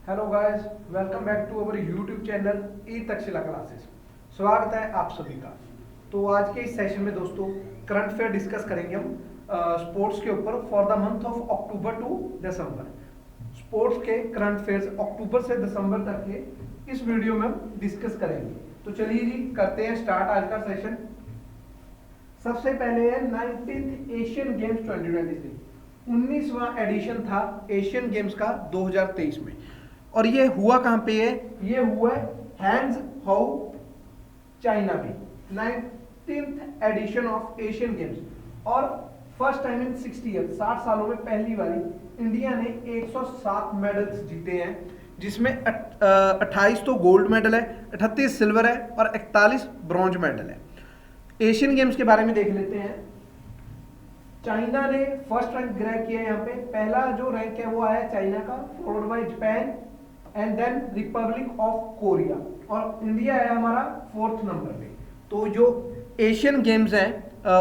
Hello guys, welcome back to our YouTube channel E Takshashila classes. स्वागत है आप सभी का। तो आज के इस सेशन में दोस्तों करंट अफेयर डिस्कस करेंगे हम स्पोर्ट्स के ऊपर for the month of October to December. Sports के करंट अफेयर्स अक्टूबर से दिसंबर तक के इस वीडियो में हम डिस्कस करेंगे। तो चलिए जी करते हैं स्टार्ट आज का सेशन। सबसे पहले है 19th एशियन गेम्स 2023। 19वां एडिशन था एशियन गेम्स का 2023 में। और ये हुआ कहां पे है? ये हुआ है हैंग्झाऊ चाइना में। 19th edition of Asian games और फर्स्ट टाइम इन 60 ईयर 60 सालों में पहली बारी इंडिया ने 107 मेडल्स जीते हैं, जिसमें 28 तो गोल्ड मेडल है, 38 सिल्वर है और 41 ब्रॉन्ज मेडल है। एशियन गेम्स के बारे में देख लेते हैं। चाइना ने फर्स्ट रैंक ग्रैब किया। यहाँ पे पहला जो रैंक है वो आया चाइना का, followed by Japan and then Republic of Korea, और इंडिया है हमारा 4th नंबर पे। तो जो एशियन गेम्स है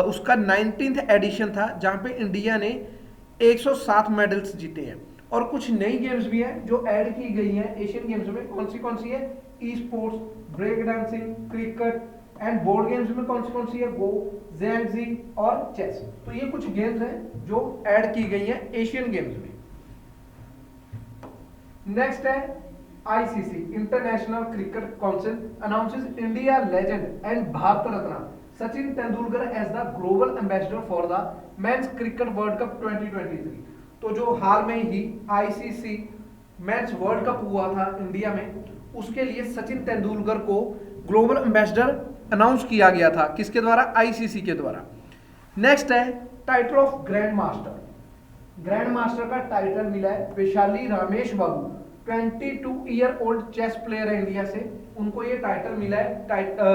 उसका 19th एडिशन था, जहां पे इंडिया ने 107 मेडल्स जीते हैं। और कुछ नई गेम्स भी हैं जो ऐड की गई हैं एशियन गेम्स में। कौन सी है? Esports, break dancing, cricket and board games में कौन सी है? गो, ज़ैंगजी और चेस। तो ये कुछ गेम्स हैं जो ऐड की गई हैं एशियन गेम्स में। नेक्स्ट है ICC international cricket council announces India legend and Bharat Ratna Sachin Tendulkar as the global ambassador for the men's cricket world cup 2023। तो जो हाल में ही आईसीसी मेंस वर्ल्ड कप हुआ था इंडिया में, उसके लिए सचिन तेंदुलकर को ग्लोबल एम्बेसडर अनाउंस किया गया था। किसके द्वारा? आईसीसी के द्वारा। नेक्स्ट है title of grand master. Grand master का टाइटल मिला है वैशाली रामेश बाबू, 22 ईयर ओल्ड चेस प्लेयर है इंडिया से। उनको ये टाइटल मिला है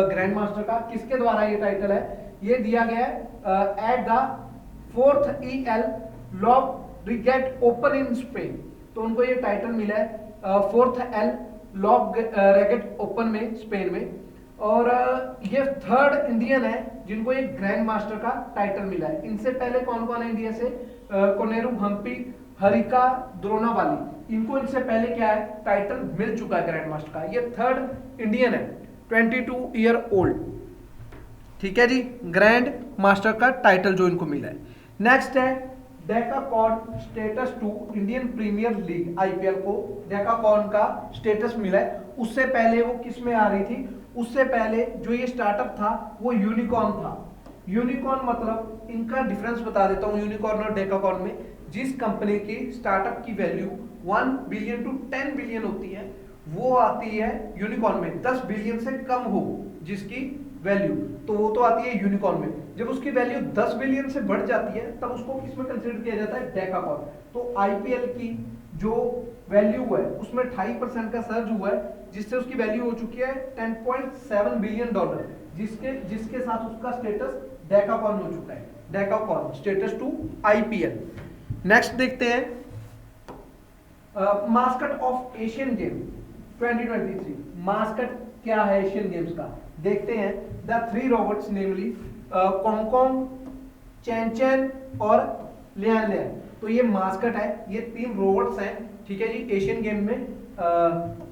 ग्रैंड मास्टर का। किसके द्वारा ये टाइटल है? ये दिया गया है at the 4th EL Llobregat open in Spain. तो उनको ये टाइटल मिला है 4th EL Llobregat open में, स्पेन में। और ये 3rd इंडियन है जिनको एक ग्रैंड मास्टर का टाइटल मिला है। इनसे पहले कौन कौन है इंडिया से? कोनेरू हम्पी, हरिका द्रोणावाली, इनको इनसे पहले क्या है टाइटल मिल चुका है ग्रैंड मास्टर का। ये 3rd इंडियन है, 22 ईयर ओल्ड। ठीक है जी, ग्रैंड मास्टर का टाइटल जो इनको मिला है। नेक्स्ट है decacorn status 2 Indian premier league IPL को डेकाकॉन का स्टेटस मिला है। उससे पहले वो किस में आ रही थी? उससे पहले जो ये स्टार्टअप था वो यूनिकॉर्न था। यूनिकॉर्न मतलब, इनका डिफरेंस बता देता हूं यूनिकॉर्न और डेकाकॉर्न में। जिस कंपनी की स्टार्टअप की वैल्यू 1 बिलियन टू 10 बिलियन होती है, वो आती है यूनिकॉर्न में। 10 बिलियन से कम हो जिसकी वैल्यू, तो वो तो आती है यूनिकॉर्न में। जब उसकी वैल्यू 10 बिलियन से बढ़ जाती है तब उसको किसमें कंसीडर किया जाता है? डेकाकॉर्न। तो आईपीएल की जो वैल्यू है उसमें 28% का सर्ज हुआ है, जिससे उसकी वैल्यू हो चुकी है $10.7 बिलियन, जिसके साथ उसका स्टेटस डेकाकॉर्न हो चुका है। Decacorn status 2 IPL. नेक्स्ट देखते हैं mascot of Asian game 2023। Mascot क्या है एशियन गेम्स का? देखते हैं। द 3 रोबोट्स नेमली कोंगकोंग, चैन और लियान। तो ये मास्कट है, ये 3 रोबोट्स हैं, ठीक है जी, एशियन गेम में,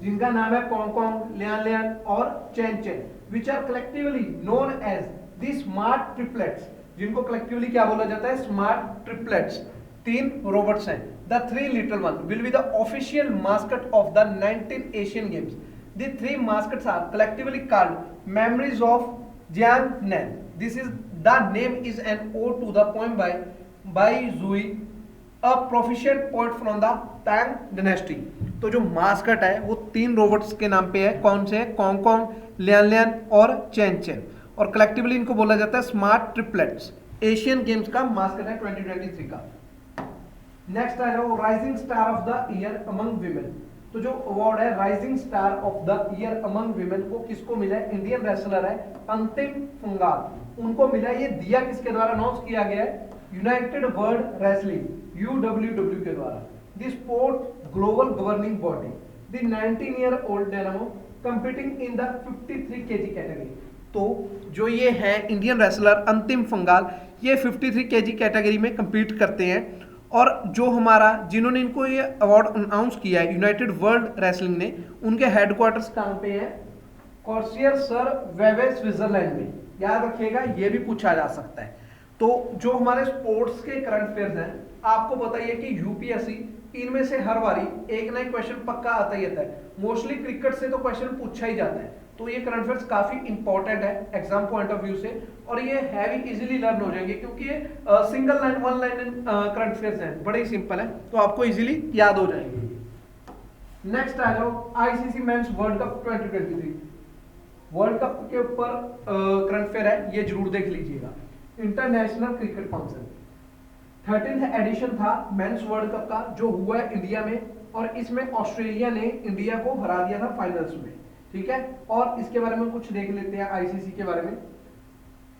जिनका नाम है कोंगकोंग, लियान और Chen, which are collectively known as the smart triplets, जिनको कलेक्टिवली क्या बोला जाता है? Smart triplets. 3 रोबोट्स हैं। The 3 little one will be the official mascot of the 19 Asian Games. The 3 mascots are collectively called Memories of Jiangnan. The name is an ode to the poem by Zui, a proficient poet from the Tang dynasty. तो जो mascot है वो 3 robots के नाम पे है। कौन से? कोंगकोंग, लियान और चैन। और कलेक्टिवली इनको बोला जाता है स्मार्ट ट्रिपलेट्स। एशियन गेम्स का मास्कट है 2023 का। नेक्स्ट आ जाओ rising star of the year among women. तो जो अवार्ड है rising star of the year among women को किसको मिला है? इंडियन रेसलर है अंतिम फंगाल, उनको मिला है। ये दिया किसके द्वारा अनाउंस किया गया है? यूनाइटेड वर्ल्ड रेसलिंग UWW के द्वारा। The sport global governing body, the 19 year old dynamo competing in the 53 kg category. तो जो ये है इंडियन रेसलर अंतिम फंगाल, ये 53 kg कैटेगरी में कंपीट करते हैं। और जो हमारा जिन्होंने इनको ये अवार्ड अनाउंस किया है यूनाइटेड वर्ल्ड रेसलिंग ने, उनके हेडक्वार्टर्स कहाँ पे है? कॉर्सियर सर वेवे स्विट्जरलैंड में। याद रखिएगा, ये भी पूछा जा सकता है। तो जो हमारे स्पोर्ट्स के करंट अफेयर्स हैं, आपको बताइए कि यूपीएससी इनमें से हर बारी एक ना एक क्वेश्चन पक्का आता ही आता है। मोस्टली क्रिकेट से तो क्वेश्चन पूछा ही जाता है, तो ये करंट अफेयर्स काफी इंपॉर्टेंट है एग्जाम पॉइंट ऑफ व्यू से, और ये हैवी इजीली लर्न हो जाएंगे क्योंकि ये single line one line current affairs हैं, बड़े ही सिंपल है, तो आपको इजीली याद हो जाएंगे। नेक्स्ट आ जाओ, ICC men's world cup 2023 world cup के ऊपर करंट अफेयर है, ये जरूर देख लीजिएगा। International cricket council 13th edition था मेंस वर्ल्ड कप का, जो हुआ है इंडिया में, और इसमें ऑस्ट्रेलिया ने इंडिया को हरा दिया था फाइनल्स में, ठीक है। और इसके बारे में कुछ देख लेते हैं आईसीसी के बारे में।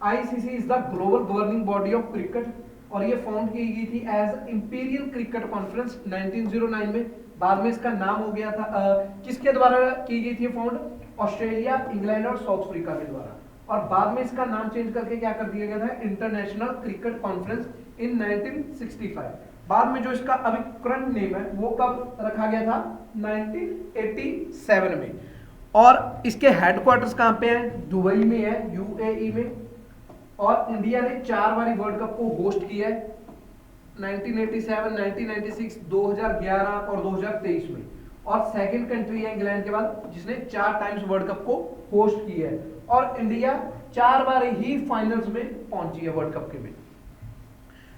ICC is the global governing body of cricket, और ये फाउंड की गई थी एज इंपीरियल क्रिकेट कॉन्फ्रेंस 1909 में। बाद में इसका नाम हो गया था किसके द्वारा की गई थी फाउंड? ऑस्ट्रेलिया, इंग्लैंड और साउथ अफ्रीका के द्वारा, और बाद में इसका नाम चेंज करके क्या कर दिया गया था? International cricket conference in 1965। बाद में जो इसका अभी करंट नेम है वो कब रखा गया था? 1987 में। और इसके हेडक्वार्टर्स कहां पे हैं? दुबई में है, यूएई में। और इंडिया ने 4 बारी वर्ल्ड कप को होस्ट किया है, 1987, 1996, 2011 और 2023 में। और सेकंड कंट्री है इंग्लैंड के बाद जिसने 4 टाइम्स वर्ल्ड कप को होस्ट किया है, और इंडिया 4 बार ही फाइनल्स में पहुंची है वर्ल्ड कप के में।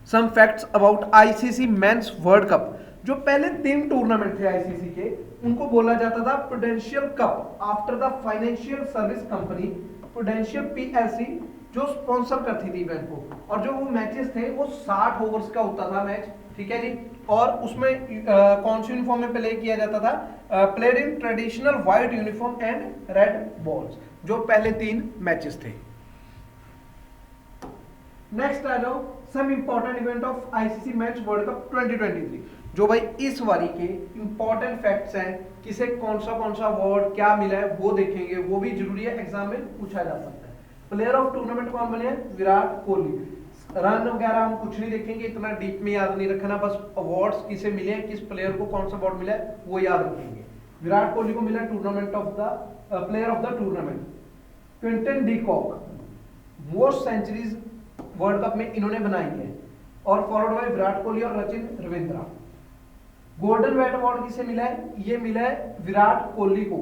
Some facts about ICC men's world cup. जो पहले 3 टूर्नामेंट थे आईसीसी के, उनको बोला जाता था prudential cup after the financial service company prudential PLC, जो स्पॉन्सर करती थी इवेंट को। और जो वो मैचेस थे वो 60 ओवर्स का होता था मैच, ठीक है जी। और उसमें कौन सी यूनिफॉर्म में प्ले किया जाता था? Played in traditional white uniform and red balls, जो पहले 3 मैचेस थे। नेक्स्ट आ जाओ, some important event of ICC men's world cup 2023। जो भाई इस बारी के इंपॉर्टेंट फैक्ट्स हैं, किसे कौन सा अवार्ड क्या मिला है वो देखेंगे, वो भी जरूरी है, एग्जाम में पूछा जा सकता है। प्लेयर ऑफ टूर्नामेंट कौन बने हैं? विराट कोहली। रन वगैरह हम कुछ नहीं देखेंगे, इतना डीप में याद नहीं रखना, बस अवार्ड्स किसे मिले हैं, किस प्लेयर को कौन सा अवार्ड मिला है वो याद रखेंगे। विराट कोहली को मिला tournament of the player of the tournament. Quinton de Kock, most centuries world cup में इन्होंने बनाई है, और फॉलोड बाय विराट कोहली और Sachin Ravindra. Golden bat award किसे मिला है? ये मिला है विराट कोहली को,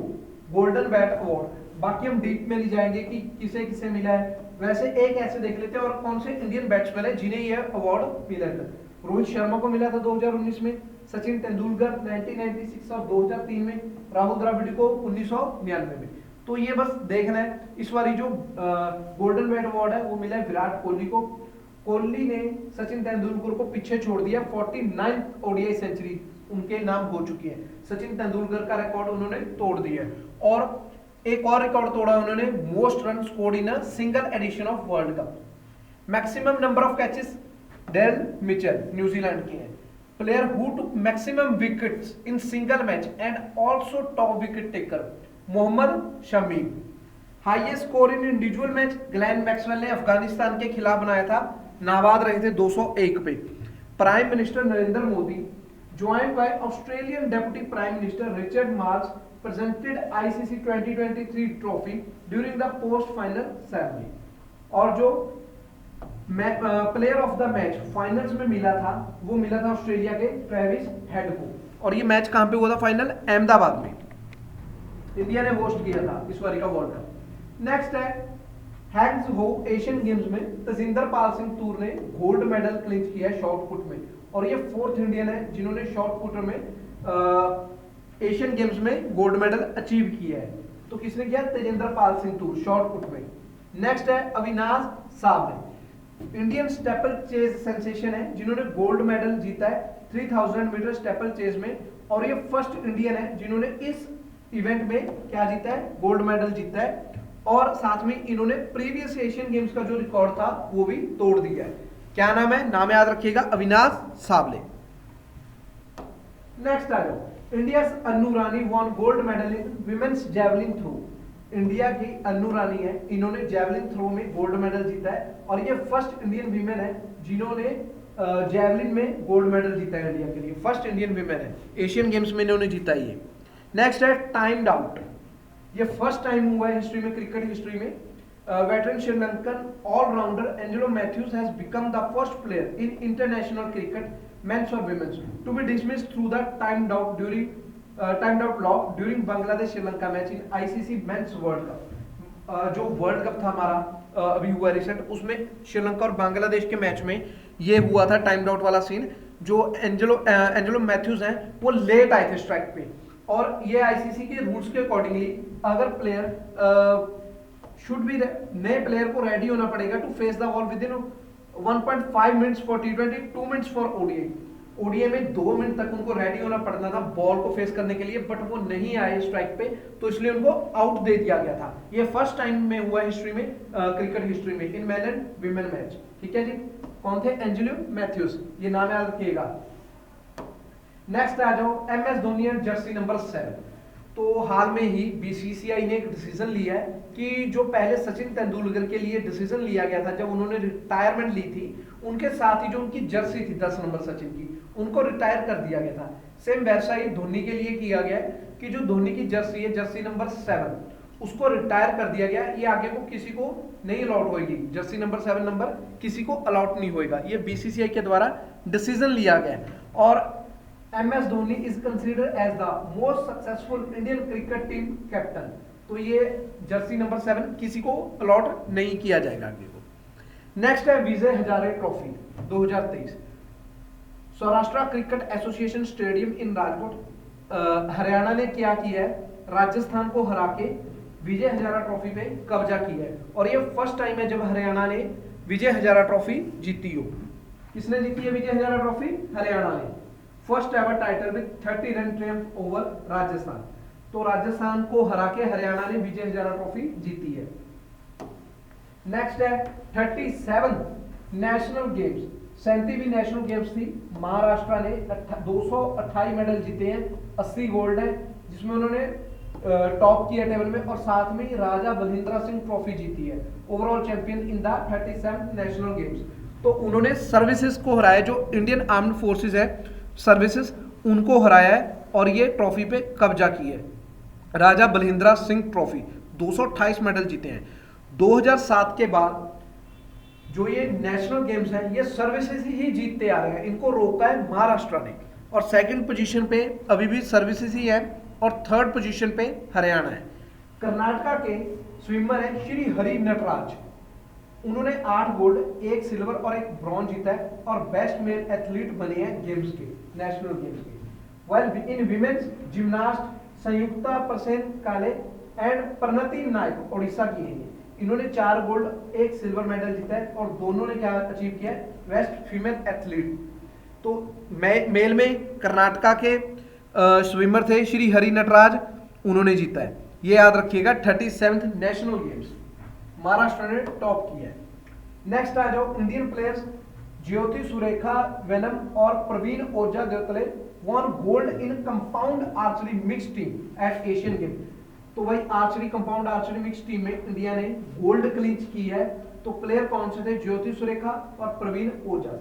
गोल्डन बैट अवार्ड। बाकी हम डीप में नहीं जाएंगे कि किसे किसे मिला है, वैसे एक ऐसे देख लेते हैं, और कौन से इंडियन बैट्समैन है जिन्हें यह अवार्ड मिला था। रोहित शर्मा को मिला था 2019 में, सचिन तेंदुलकर 1996 और 2003 में, राहुल द्रविड़ को 1999 में। तो ये बस देखना है, इस बारी जो गोल्डन बैट अवार्ड है वो मिला है विराट कोहली को। कोहली ने सचिन तेंदुलकर को पीछे छोड़ दिया, 49 ओडीआई सेंचुरी उनके नाम हो चुकी है। सचिन तेंदुलकर का रिकॉर्ड उन्होंने तोड़ दिया है, और एक और रिकॉर्ड तोड़ा उन्होंने, most run scored in a single addition of world cup. Maximum number of catches del Mitchell New Zealand के हैं। Player who took maximum wickets in single match and also top wicket taker, Mohammed Shami. Highest score in individual match Glenn Maxwell ने अफगानिस्तान के खिलाफ बनाया था, नाबाद रहे थे 201 पे। Prime minister Narendra Modi joined by Australian Deputy Prime Minister Richard Marles presented ICC 2023 trophy during the post final ceremony। और जो player of the match finals में मिला था वो मिला था ऑस्ट्रेलिया के ट्रेविस हेड को, और ये मैच कहां पे हुआ था फाइनल? अहमदाबाद में। इंडिया ने होस्ट किया था इस बारी का वर्ल्ड कप। नेक्स्ट है हैंग्जो एशियन गेम्स में तजिंदर पाल सिंह तूर ने गोल्ड मेडल क्लिंच किया शॉर्ट पुट में, और ये 4th इंडियन है जिन्होंने शॉर्ट पुटर में एशियन गेम्स में गोल्ड मेडल अचीव किया है। तो किसने किया? तेजिंदर पाल सिंह तूर, शॉर्ट पुट में। नेक्स्ट है Avinash Sable, Indian steeplechase sensation है जिन्होंने गोल्ड मेडल जीता है 3000 मीटर स्टेपल चेज में, और ये फर्स्ट इंडियन है जिन्होंने इस इवेंट में क्या जीता है? गोल्ड मेडल जीता है। और साथ में इन्होंने प्रीवियस एशियन गेम्स का जो रिकॉर्ड था वो भी तोड़ दिया है। क्या नाम है? नाम याद रखिएगा, अविनाश सावले। नेक्स्ट आ जाओ, India Annu Rani won gold medal in women's javelin throw. India की अन्नू रानी है, इन्होंने जैवलिन थ्रो में गोल्ड मेडल जीता है, और ये फर्स्ट इंडियन वीमेन है जिन्होंने जैवलिन में गोल्ड मेडल जीता है इंडिया के लिए, फर्स्ट इंडियन वीमेन है, एशियन गेम्स में इन्होंने जीता ये। नेक्स्ट है टाइम्ड आउट, ये फर्स्ट टाइम हुआ है हिस्ट्री में, क्रिकेट हिस्ट्री में। Veteran Sri Lankan allrounder Angelo Mathews has become the first player in international cricket men's और women's to be dismissed through the timed out law during Bangladesh Sri Lanka match in ICC men's world cup. जो world cup था हमारा अभी हुआ recent, उसमें श्रीलंका और बांग्लादेश के match में ये हुआ था टाइम्ड आउट वाला सीन। जो एंजेलो मैथ्यूज हैं वो लेट आए थे स्ट्राइक पे, और ये आईसीसी के रूल्स के अकॉर्डिंगली अगर प्लेयर शुड बी, नए प्लेयर को रेडी होना पड़ेगा to face the ball within 1.5 minutes for टी20, 2 मिनट्स फॉर ओडीआई। ओडीआई में 2 मिनट तक उनको रेडी होना पड़ना था बॉल को फेस करने के लिए, बट वो नहीं आए स्ट्राइक पे, तो इसलिए उनको आउट दे दिया गया था। ये फर्स्ट टाइम में हुआ हिस्ट्री में, क्रिकेट हिस्ट्री में, इन मेन एंड वीमेन मैच। ठीक है जी, कौन थे? एंजेलो मैथ्यूज, ये नाम याद रखिएगा। नेक्स्ट आ जाओ, MS Dhoni and Jersey number 7। तो हाल में ही बीसीसीआई ने एक डिसीजन लिया है कि जो पहले सचिन तेंदुलकर के लिए डिसीजन लिया गया था जब उन्होंने रिटायरमेंट ली थी, उनके साथ ही जो उनकी जर्सी थी 10 नंबर सचिन की, उनको रिटायर कर दिया गया था। सेम वैसा ही धोनी के लिए किया गया है कि जो धोनी की जर्सी है, जर्सी नंबर 7, उसको रिटायर कर दिया गया। ये आगे को किसी को नहीं अलॉट होगी, जर्सी नंबर 7 नंबर किसी को अलॉट नहीं होगा, ये बीसीसीआई के द्वारा डिसीजन लिया गया है। और MS Dhoni is considered as the most successful Indian cricket team captain. तो ये जर्सी नंबर 7 किसी को अलॉट नहीं किया जाएगा आगे को। नेक्स्ट है Vijay Hazare trophy 2023, Saurashtra cricket association stadium in Rajkot Haryana ने क्या किया है, राजस्थान को हरा के विजय हजारा ट्रॉफी पे कब्जा किया है। और ये फर्स्ट टाइम है जब हरियाणा ने विजय हजारा ट्रॉफी जीती हो। किसने जीती है विजय हजारा ट्रॉफी? हरियाणा ने। First ever title with 30 run Triumph over Rajasthan. तो राजस्थान को हरा के हरियाणा ने विजय हजारा ट्रॉफी जीती है। नेक्स्ट है 37 नेशनल गेम्स, 37वीं नेशनल गेम्स थी। महाराष्ट्र ने 228 मेडल जीते हैं, 80 गोल्ड है, जिसमें उन्होंने टॉप किया टेबल में, और साथ में राजा बलिंद्रा सिंह ट्रॉफी जीती है, overall champion in the 37 national games. तो उन्होंने सर्विसेज को हराया, जो इंडियन आर्म्ड फोर्सेज है सर्विसेज, उनको हराया है और ये ट्रॉफी पे कब्जा की है। राजा बलिंद्रा सिंह ट्रॉफी 228 मेडल जीते हैं। 2007 के बाद जो ये नेशनल गेम्स हैं ये सर्विसेज ही जीतते आ रहे हैं, इनको रोका है महाराष्ट्र ने। और सेकंड पोजीशन पे अभी भी सर्विसेज ही है, और थर्ड पोजीशन पे हरियाणा है। कर्नाटका के स्विमर है श्री हरि नटराज, उन्होंने 8 गोल्ड, 1 सिल्वर और 1 ब्रॉन्ज जीता है, और बेस्ट मेल एथलीट बने हैं गेम्स के, नेशनल गेम्स के। वेल इन विमेन्स जिम्नास्ट संयुक्ता प्रसेन काले एंड प्रणति नायक ओडिशा की है, इन्होंने 4 गोल्ड, 1 सिल्वर मेडल जीता है, और दोनों ने क्या अचीव किया है? Best female athlete. तो मेल में कर्नाटका के स्विमर थे श्री हरि नटराज, उन्होंने जीता है। ये याद रखिएगा, 37th नेशनल गेम्स महाराष्ट्र ने टॉप किया है। नेक्स्ट आ जाओ, इंडियन प्लेयर्स ज्योति सुरेखा वेनम और Praveen Ojas Deotale won gold in compound archery mix team at Asian game. तो भाई archery, compound archery mix team में इंडिया ने गोल्ड क्लिंच की है। तो प्लेयर कौन से थे? ज्योति सुरेखा और Praveen Ojas.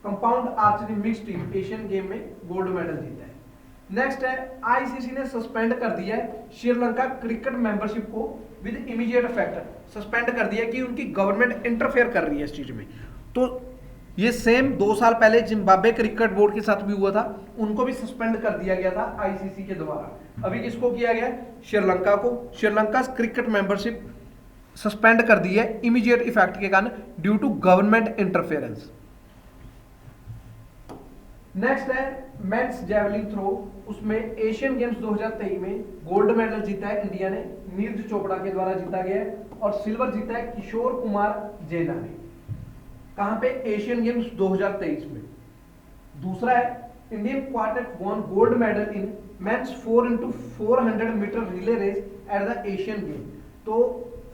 Compound archery mix team Asian game में गोल्ड मेडल जीता है। नेक्स्ट है, आईसीसी ने सस्पेंड कर दिया है श्रीलंका क्रिकेट मेंबरशिप को विद इमीडिएट इफेक्ट। सस्पेंड कर दिया कि उनकी गवर्नमेंट इंटरफेयर कर रही है इस चीज में। तो ये सेम 2 साल पहले जिम्बाब्वे क्रिकेट बोर्ड के साथ भी हुआ था, उनको भी सस्पेंड कर दिया गया था आईसीसी के द्वारा। अभी किसको किया गया? श्रीलंका को। श्रीलंका क्रिकेट मेंबरशिप सस्पेंड कर दी है इमीडिएट इफेक्ट के कारण, due to government interference. Next है मेंस जैवलिन थ्रो, उसमें एशियन गेम्स 2023 में गोल्ड मेडल जीता है इंडिया ने, नीरज चोपड़ा के द्वारा जीता गया है, और सिल्वर जीता है किशोर कुमार जेना ने। कहां पे? एशियन गेम्स 2023 में। दूसरा है, Indian quartet won gold medal in men's 4x400 metre relay race at the Asian game. तो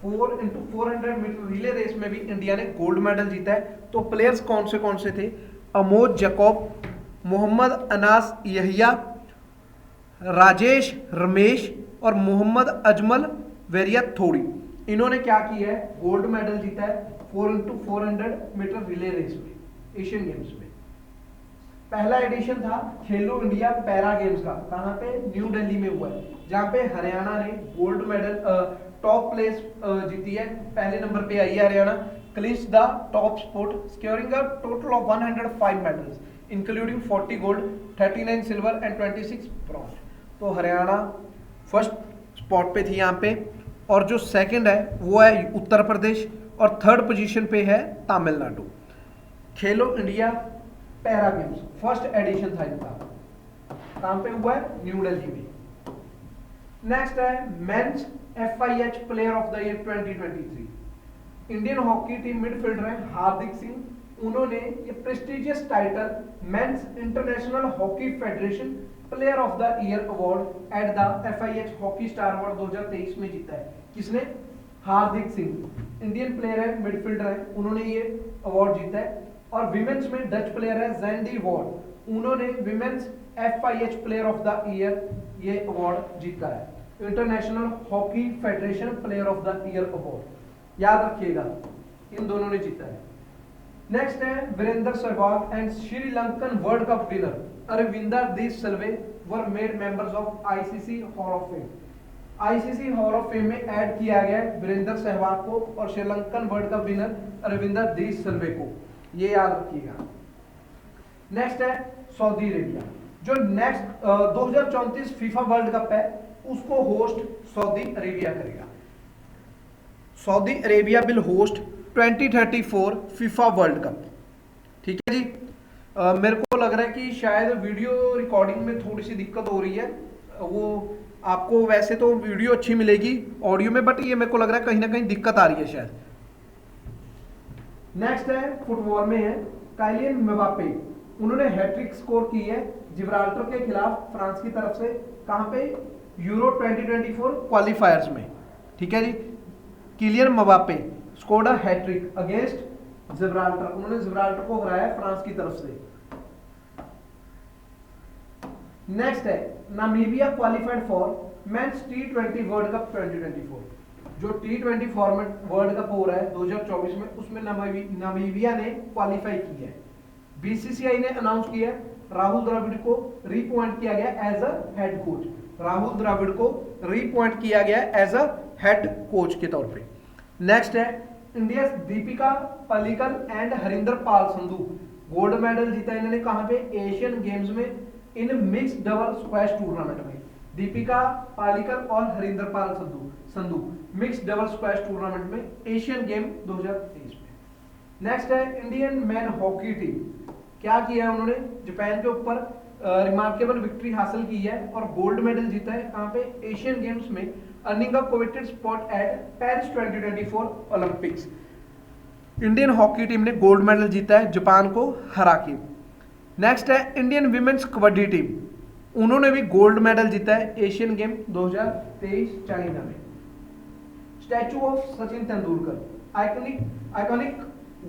4x400 मीटर रिले रेस में भी इंडिया ने गोल्ड मेडल जीता है। तो प्लेयर्स कौन से थे? अमोद जैकब, मोहम्मद अनास यहिया, राजेश रमेश और मोहम्मद अजमल वेरिया थोड़ी, इन्होंने क्या किया है? गोल्ड मेडल जीता है 4x400 मीटर रिले रेस में। एशियन गेम्स में। पहला एडिशन था खेलो इंडिया पैरा गेम्स का, कहाँ पे, न्यू दिल्ली में हुआ है, जहाँ पे हरियाणा ने गोल्ड मेडल टॉप प्लेस जीती है, पहले नंबर पे आई है Haryana, clinch the top sport scoring a total of 105 medals including 40 gold, 39 silver and 26 bronze. तो हरियाणा फर्स्ट स्पॉट पे थी यहाँ पे, और जो सेकंड है वो है उत्तर प्रदेश, और थर्ड पोजीशन पे है तमिलनाडु। खेलो India para games first edition था इनका, कहां पे हुआ है, न्यू दिल्ली में। नेक्स्ट है men's FIH player of the year 2023। Indian hockey team midfielder है हार्दिक सिंह, उन्होंने ये prestigious title men's international hockey federation player of the year award at the FIH hockey star award 2023 में जीता है। किसने, हार्दिक सिंह, इंडियन प्लेयर है, मिडफील्डर है, उन्होंने ये अवार्ड जीता है। और विमेंस में डच प्लेयर है जैंडी वॉर्ड, उन्होंने women's FIH player of the year ये अवार्ड जीता है, international hockey federation player of the year award, याद रखिएगा इन दोनों ने जीता है। नेक्स्ट है Virender Sehwag and Sri Lankan world cup winner Aravinda de Silva were made members of ICC hall of fame. ICC hall of fame में ऐड किया गया है वीरेंद्र सहवाग को और Sri Lankan world cup winner Aravinda de सिल्वे को, ये याद रखिएगा। नेक्स्ट है सऊदी अरेबिया, जो नेक्स्ट 2034 फीफा वर्ल्ड कप है उसको होस्ट सऊदी अरेबिया करेगा। Saudi Arabia will host 2034 FIFA world cup, ठीक है जी। मेरे को लग रहा है कि शायद वीडियो रिकॉर्डिंग में थोड़ी सी दिक्कत हो रही है, वो आपको वैसे तो वीडियो अच्छी मिलेगी ऑडियो में, बट ये मेरे को लग रहा है कहीं ना कहीं दिक्कत आ रही है शायद। नेक्स्ट है फुटबॉल में है काइलियन म्बाप्पे, उन्होंने हैट्रिक स्कोर की है जिब्राल्टर के खिलाफ फ्रांस की तरफ से, कहां पे, यूरो 2024 क्वालिफायर्स में, ठीक है जी। Kylian Mbappe scored a hattrick against Gibraltar, उन्होंने जिब्राल्टर को हराया फ्रांस की तरफ से। नेक्स्ट है Namibia qualified for men's T20 world cup 2024, जो T20 फॉर्मेट वर्ल्ड कप हो रहा है 2024 में, उसमें नामीबिया ने क्वालिफाई की है। BCCI ने अनाउंस किया राहुल द्रविड़ को रीपॉइंट किया गया as a head coach, Rahul Dravid को रीपॉइंट किया गया एज अ हेड कोच के तौर पे। नेक्स्ट है India Dipika Pallikal and Harinder Pal Sandhu, gold medal जीता इन्होंने कहां पे, एशियन गेम्स में in mixed double squash tournament में। दीपिका पालिकल और Harinder Pal Sandhu mixed double squash tournament में एशियन गेम 2023 में। नेक्स्ट है इंडियन मैन हॉकी टीम, क्या किया है उन्होंने, जापान के ऊपर रिमार्केबल विक्ट्री हासिल की है और गोल्ड मेडल जीता है, कहां पे, एशियन गेम्स में, अर्निंग अ coveted spot eight Paris 2024 Olympics. Indian hockey team ने गोल्ड मेडल जीता है जापान को हरा के। नेक्स्ट है इंडियन विमेन्स कबड्डी टीम, उन्होंने भी गोल्ड मेडल जीता है एशियन गेम 2023 चाइना में। Statue of Sachin Tendulkar iconic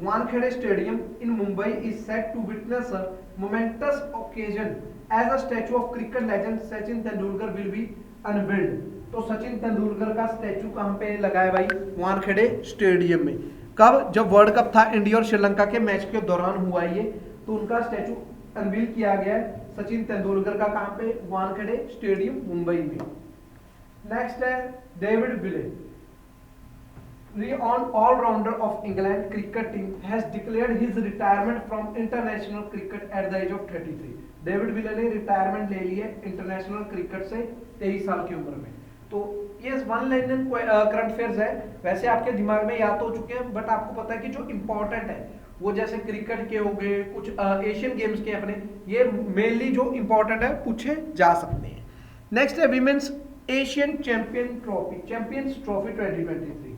Wankhede stadium in Mumbai is set to witness a momentous occasion as a statue of cricket legend Sachin Tendulkar will be unveiled. तो सचिन तेंदुलकर का स्टैचू कहां पे लगा है भाई, वानखेड़े स्टेडियम में। कब, जब वर्ल्ड कप था इंडिया और श्रीलंका के मैच के दौरान हुआ ये, तो उनका स्टैचू अनवील किया गया है सचिन तेंदुलकर का, कहां पे, वानखेड़े स्टेडियम मुंबई में। नेक्स्ट है David Willey, all-rounder of England cricket team has declared his retirement from international cricket at the age of 33। David विले ने रिटायरमेंट ले ली है इंटरनेशनल क्रिकेट से 23 साल की उम्र में। तो ये वन लाइन करंट अफेयर्स है, वैसे आपके दिमाग में याद तो हो चुके हैं, बट आपको पता है कि जो इंपॉर्टेंट है वो जैसे क्रिकेट के हो गए, कुछ एशियन गेम्स के अपने, ये मेनली जो इंपॉर्टेंट है पूछे जा सकते हैं। नेक्स्ट है women's Asian champions trophy 2023।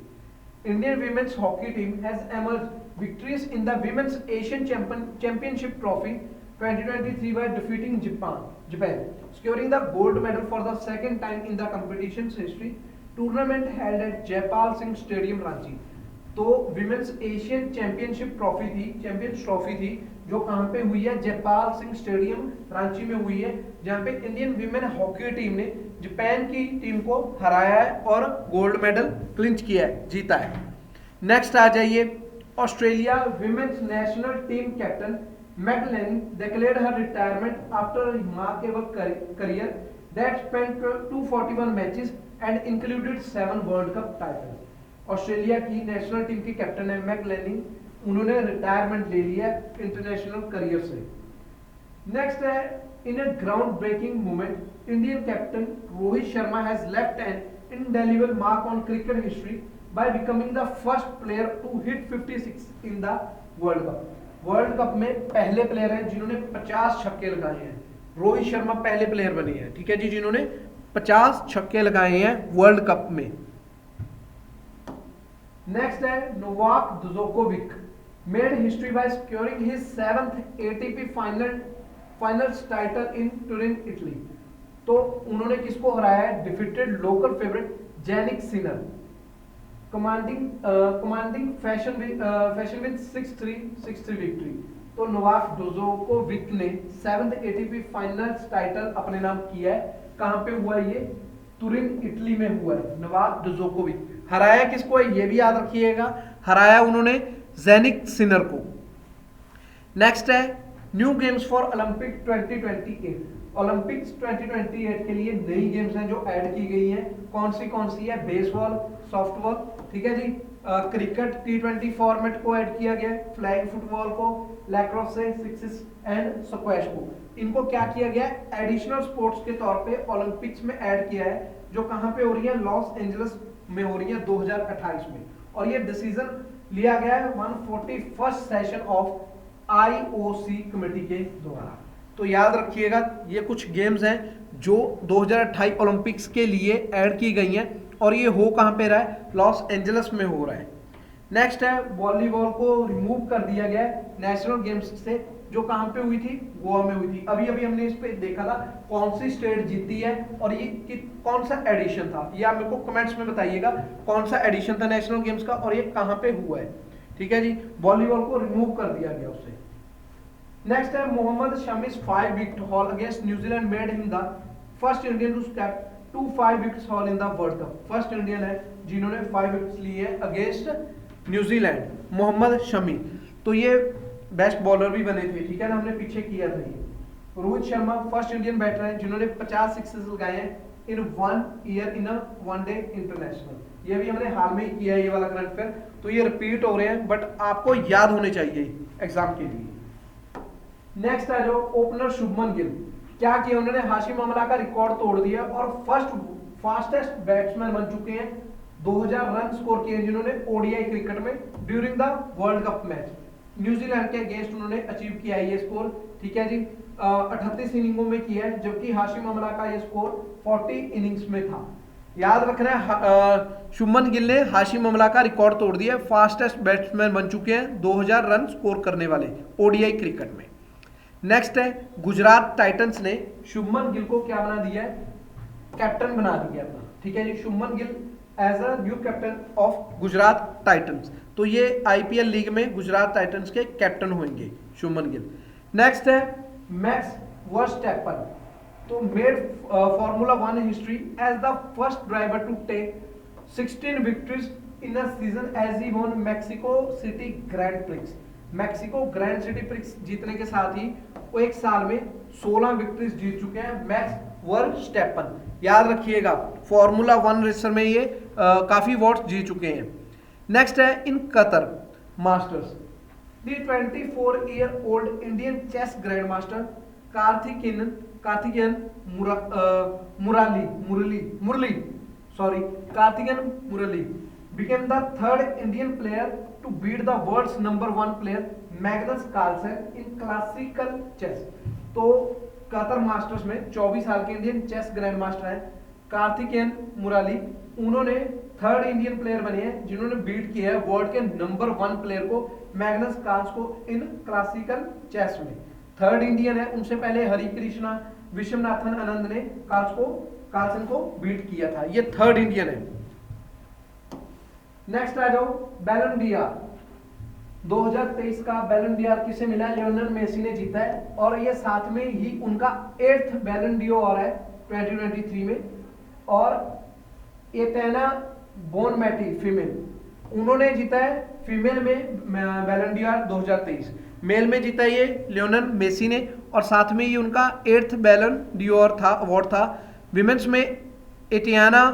Indian women's hockey team has emerged victorious in the Women's Asian Championship Trophy 2023 by defeating Japan, securing the gold medal for the second time in the competition's history. Tournament held at Jaipal Singh Stadium, Ranchi। तो women's Asian champions trophy थी जो कहां पे हुई है, Jaipal Singh stadium Ranchi में हुई है, जहां पे इंडियन विमेन हॉकी टीम ने जापान की टीम को हराया है और गोल्ड मेडल क्लिंच किया है, जीता है। नेक्स्ट आ जाइए Australia women's national team captain Meg Lanning declared her retirement after a remarkable career that spanned 241 matches and included 7 World Cup titles. Australia की नेशनल टीम की कैप्टन है मैग लैनिंग, उन्होंने retirement ले लिया इंटरनेशनल करियर से। Next है, in a ground breaking movement Indian captain Rohit Sharma has left an indelible mark on cricket history by becoming the first player to hit 56 in the world cup. World cup में पहले player हैं जिन्होंने 50 छक्के लगाए हैं। रोहित शर्मा पहले प्लेयर बने हैं, ठीक है जी, जिन्होंने 50 छक्के लगाए हैं वर्ल्ड कप में। नेक्स्ट है, Novak Djokovic made history by scoring his 7th ATP finals title in Turin, Italy. तो उन्होंने किसको हराया है? Defeated local favourite Jannik Sinner, commanding fashion with 6-3 victory. तो नोवाक जोकोविक ने 7th एटीपी फाइनल्स टाइटल अपने नाम किया है। कहां पे हुआ ये? तुरिन, इटली में हुआ है। नोवाक जोकोविक हराया किसको है? ये भी याद रखिएगा, हराया उन्होंने जेनिक सिनर को। नेक्स्ट है, new games for Olympic 2028। Olympics 2028 के लिए नई गेम्स हैं जो ऐड की गई हैं। कौन सी है? बेसबॉल, सॉफ्टबॉल, ठीक है जी, क्रिकेट T20 फॉर्मेट को ऐड किया गया है, फ्लैग फुटबॉल को, लैक्रोस से, सिक्सेस एंड स्क्वैश को। इनको क्या किया गया है? एडिशनल स्पोर्ट्स के तौर पे ओलंपिक्स में ऐड किया है, जो कहां पे हो रही है? लॉस एंजलिस में हो रही है 2028 में। और ये डिसीजन लिया गया है 141st session of IOC committee के द्वारा। तो याद रखिएगा, ये कुछ गेम्स हैं जो 2028 ओलंपिक्स के लिए ऐड की गई हैं, और ये हो कहां पे रहा है? लॉस एंजलिस में हो रहा है। नेक्स्ट है, वॉलीबॉल को रिमूव कर दिया गया है नेशनल गेम्स से, जो कहां पे हुई थी? गोवा में हुई थी। अभी अभी हमने इस पे देखा था कौन सी स्टेट जीती है और ये कौन सा एडिशन था। ये आप मेरे को कमेंट्स में बताइएगा कौन सा एडिशन था नेशनल गेम्स का और ये कहां पे हुआ है, ठीक है जी। वॉलीबॉल को रिमूव कर दिया गया उससे। नेक्स्ट है, Mohammed Shami's 5 wicket haul against New Zealand made him the first Indian to step to 5 wickets haul in the world cup. First Indian है जिन्होंने 5 विकेट्स लिए हैं अगेंस्ट न्यूजीलैंड, मोहम्मद शमी। तो ये बेस्ट बॉलर भी बने थे, ठीक है ना, हमने पीछे किया था ये। Rohit Sharma first Indian batter हैं जिन्होंने 50 सिक्सेस लगाए हैं in 1 year in a one day international. ये भी हमने हाल में ही किया है ये वाला करंट अफेयर, तो ये रिपीट हो रहे हैं बट आपको याद होने चाहिए एग्जाम के लिए। नेक्स्ट है जो ओपनर शुभमन गिल, क्या किया उन्होंने? हाशिम अमला का रिकॉर्ड तोड़ दिया और फास्टेस्ट बैट्समैन बन चुके हैं। 2000 रन स्कोर किए जिन्होंने ओडीआई क्रिकेट में during the world cup match. New Zealand के अगेंस्ट उन्होंने अचीव किया है ये स्कोर, ठीक है जी, 38 इनिंगों में किया है, जबकि हाशिम अमला का ये स्कोर 40 इनिंग्स में था। याद रखना है, शुभमन गिल ने हाशिम अमला का रिकॉर्ड तोड़ दिया, फास्टेस्ट बैट्समैन बन चुके हैं 2000 रन स्कोर करने वाले ओडीआई क्रिकेट में। नेक्स्ट है, गुजरात टाइटंस ने शुभमन गिल को क्या बना दिया है? कैप्टन बना दिया अपना, ठीक है जी। Shubman Gill as a new captain of Gujarat Titans, तो ये IPL लीग में गुजरात टाइटंस के कैप्टन होंगे शुभमन गिल। नेक्स्ट है, मैक्स वर्स्टैपन तो made formula 1 history as the first driver to take 16 victories in a season as he won Mexico City grand prix. Mexico grand city prix जीतने के साथ ही वो एक साल में 16 विक्ट्रीज जीत चुके हैं मैक्स वर्स्टैपन। याद रखिएगा, फॉर्मूला 1 रेसर में ये काफी अवार्ड्स जीत चुके हैं। नेक्स्ट है, in Qatar masters the 24-year-old Indian chess grand master Karthikeyan Murali became the third Indian player to beat the world's #1 player Magnus Carlsen in classical chess। तो कतर मास्टर्स में 24 साल के इंडियन चेस ग्रैंड मास्टर हैं कार्थिकेयन मुरली, उन्होंने third Indian player बने हैं जिन्होंने beat किया है वर्ल्ड के #1 प्लेयर को मैग्नस कार्ल्स को इन क्लासिकल चेस में। थर्ड इंडियन है, उनसे पहले हरि कृष्णा विश्वनाथन आनंद ने कार्लसन को बीट किया था, ये थर्ड इंडियन है। नेक्स्ट आ जाओ, बैलन डीआर 2023 का बैलन डीआर किसे मिला है? लियोनेल मेसी ने जीता है, और ये साथ में ही उनका 8th बैलन डीआर है 2023 में। और एथेना बोनमैटी फीमेल उन्होंने जीता है फीमेल में बैलन डी आर 2023, मेल में जीता ये लियोनेल मेसी ने, और साथ में ये उनका 8th बैलन डी आर था, अवार्ड था। विमेंस में एटियाना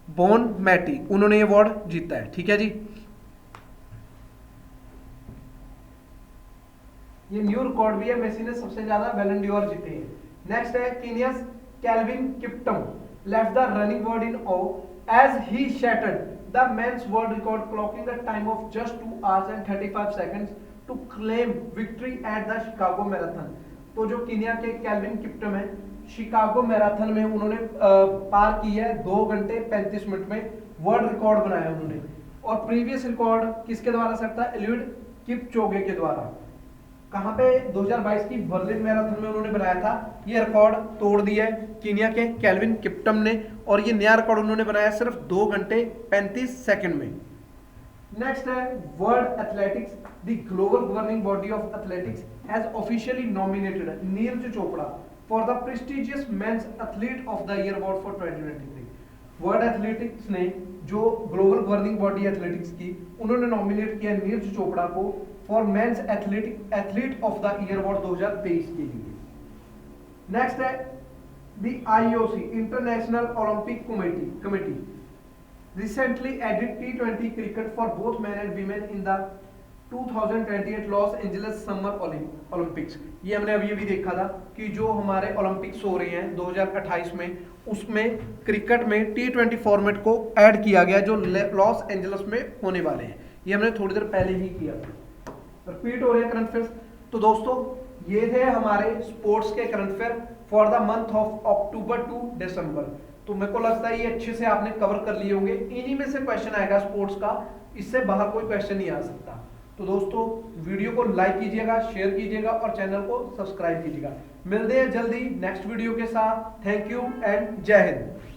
बोन मैटी, उन्होंने ये अवार्ड जीता है। ठीक है जी, ये न्यू रिकॉर्ड भी है, मेसी ने सबसे ज्यादा बैलन डी आर जीते हैं। नेक्स्ट है Kenya's Kelvin Kiptum left the running world in awe as he shattered the men's world record clocking a time of just 2 hours and 35 seconds to claim victory at the Chicago Marathon। तो जो Kenya के kelvin Kiptum है, Chicago marathon में उन्होंने पार की है 2 घंटे 35 minute में, वर्ल्ड रिकॉर्ड बनाया उन्होंने। और प्रीवियस रिकॉर्ड किसके द्वारा सेट था? एलिउड किपचोगे के द्वारा। कहां पे? 2022 की बर्लिन मैराथन में उन्होंने बनाया था। ये रिकॉर्ड तोड़ दिया है कीनिया के कैल्विन किप्टम ने, और ये नया रिकॉर्ड उन्होंने बनाया सिर्फ 2 घंटे 35 सेकंड में। नेक्स्ट है world athletics, the global governing body of athletics has officially nominated Neeraj Chopra for the prestigious men's athlete of the year award for 2023। World athletics ने, जो ग्लोबल गवर्निंग बॉडी एथलेटिक्स की, उन्होंने नॉमिनेट किया नीरज चोपड़ा को for men's athlete of the year award 2023 के लिए। Next है the IOC international olympic committee recently added T20 cricket for both men and women in the 2028 Los Angeles summer Olympics. ये हमने अभी देखा था कि जो हमारे ओलंपिक्स हो रहे हैं 2028 में, उसमें क्रिकेट में T20 फॉर्मेट को ऐड किया गया जो लॉस एंजलिस में होने वाले हैं। ये हमने थोड़ी देर पहले ही किया था। रिपीट हो रहे हैं करंट अफेयर्स। तो दोस्तों ये थे हमारे स्पोर्ट्स के current affair for the month of October to December. तो मेरे को लगता है ये अच्छे से आपने कवर कर लिए होंगे। इन्हीं में से क्वेश्चन आएगा स्पोर्ट्स का, इससे बाहर कोई क्वेश्चन नहीं आ सकता। तो दोस्तों वीडियो को लाइक कीजिएगा, शेयर कीजिएगा और चैनल को सब्सक्राइब कीजिएगा। मिलते हैं जल्दी नेक्स्ट वीडियो के साथ। थैंक यू एंड जय हिंद।